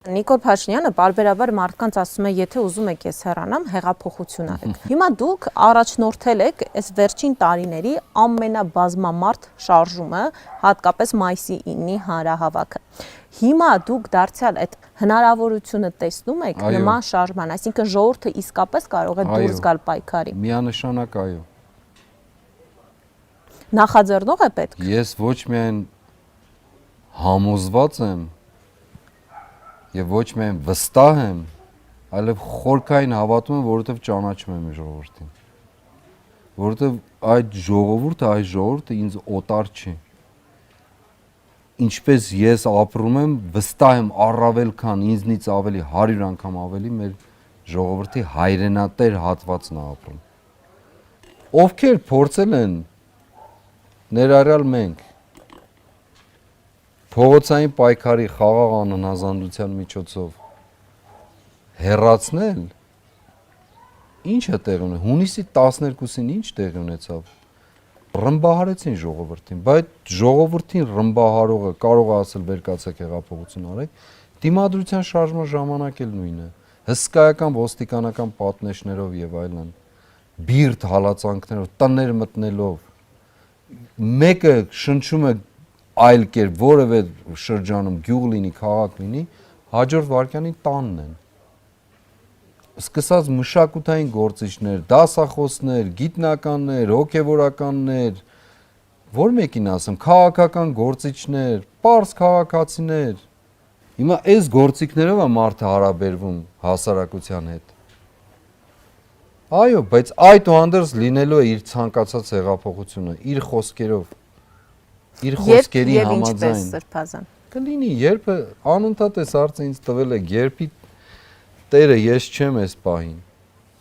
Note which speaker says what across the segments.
Speaker 1: Նիկոլ Փաշինյանը բարբերաբար մարդկանց ասում է, եթե ուզում եք ես հեռանամ, հեղափոխություն արեք։ Հիմա դուք առաջնորդել եք այս վերջին տարիների ամենաբազմամարդ շարժումը, հատկապես մայիսի 9-ի հանրահավաքը։ Հիմա դուք դարձյալ այդ հնարավորությունը տեսնում եք նման շարժման, այսինքն ժողովուրդը իսկապես կարող է դուրս գալ պայքարի։
Speaker 2: Միանշանակ այո։
Speaker 1: Նախաձեռնող է պետք։
Speaker 2: Ես ոչ միայն համոզված եմ եւ ոչ միայն վստահ եմ, այլև խորքային հավատում եմ, որովհետեւ ճանաչում եմ ժողովրդին։ Որովհետեւ այդ ժողովուրդը ինձ օտար չի։ Ինչպես ես ապրում եմ, վստահ եմ առավել քան ինձնից ավելի 100 անգամ ավելի մեր ժողովրդի հայրենատեր հատվածն է ապրում։ Ովքեր փորձել են ներառյալ մենք փողոցային պայքարի խաղաղ անհնազանդության միջոցով հեռացնել, ինչ է տեղի ունեցել, հունիսի 12-ին ինչ տեղի ունեցավ, ռմբահարեցին ժողովրդին, բայց ժողովրդին ռմբահարողը կարող է ասել վերկացեք հեղափոխություն արեք, դիմադրության շարժման ժամանակ էլ նույնը, հսկայական ոստիկանական պատնեշներով եւ այլն, բիրտ հալածանքներով, տներ մտնելով, մեկը շնչում է այլ կերպ, որևէ շրջանում գյուղ լինի, քաղաք լինի, հաջորդ վարքյանին տանն են։ Սկսած մշակութային գործիչներ, դասախոսներ, գիտնականներ, հոգևորականներ, որ մեկին ասեմ, քաղաքական գործիչներ, պարզ քաղաքացիներ։ Հիմա այս գործիքներով է մարդը հարաբերվում հասարակության հետ։ Այո, բայց այդուհանդերձ լինելու է իր ցանկացած հեղափոխությունը, իր խոսքերով, իր խոսքերի համաձայն։
Speaker 1: Սրբազան։
Speaker 2: Կլինի, երբ անընդհատ այս հարցը ինձ տվել է, երբի տերը ես չեմ այս պահին,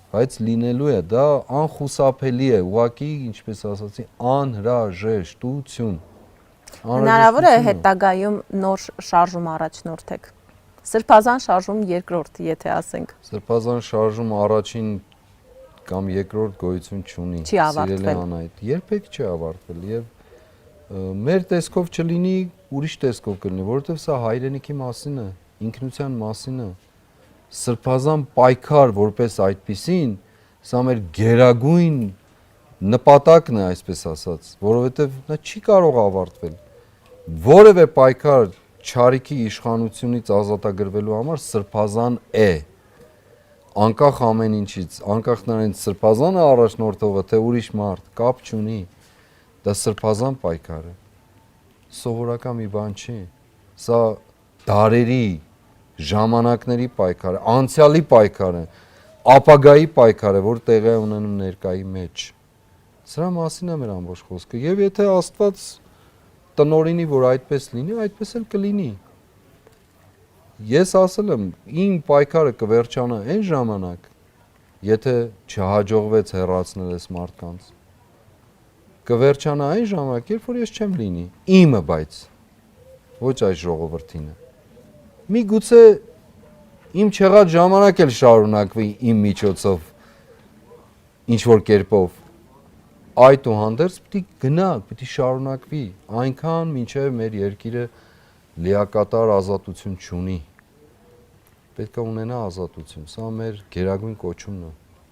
Speaker 2: բայց լինելու է, դա անխուսափելի է, ուղղակի, ինչպես ասացի, անհրաժեշտություն։
Speaker 1: Հնարավոր է հետագայում նոր շարժում առաջնորդեք։ Սրբազան շարժում երկրորդ, եթե ասենք։
Speaker 2: Սրբազան շարժում առաջին կամ երկրորդ գոյություն չունի։
Speaker 1: Չի ավարտվել։
Speaker 2: Երբեք չի ավարտվել եւ մեր տեսքով չլինի, ուրիշ տեսքով կլինի, որովհետեւ սա հայրենիքի մասին է, ինքնության մասին է։ Սրբազան պայքար որպես այդպիսին, սա մեր գերագույն նպատակն է, այսպես ասած, որովհետեւ նա չի կարող ավարտվել։ Որևէ պայքար չարիքի իշխանությունից ազատագրվելու համար սրբազան է։ Անկախ ամեն ինչից, անկախ նրանից սրբազանը առաջնորդողը թե ուրիշ մարդ, կապ չունի։ Դա սրբազան պայքար է։ Սովորական մի բան չի։ Սա դարերի, ժամանակների պայքար է, անցյալի պայքար է, ապագայի պայքար է, որ տեղի է ունենում ներկայի մեջ։ Սրա մասին է մեր ամբողջ խոսքը։ Եվ եթե Աստված տնօրինի, որ այդպես լինի, այդպես էլ կլինի։ Ես ասել եմ, իմ պայքարը կվերջանա այն ժամանակ, եթե չհաջողվեց հեռացնել այս մարդկանց։ Կվերջանա այն ժամանակ, երբ որ ես չեմ լինի, իմը բայց, ոչ այս ժողովրդինը։ Միգուցե իմ չեղած ժամանակ էլ շարունակվի իմ միջոցով ինչ-որ կերպով, այդուհանդերձ պիտի գնա, պիտի շարունակվի, այնքան մինչև մեր երկիրը լիակատար ազատություն չունի։ Պետք է ունենա ազատություն, սա մեր գերագույն կոչումն է։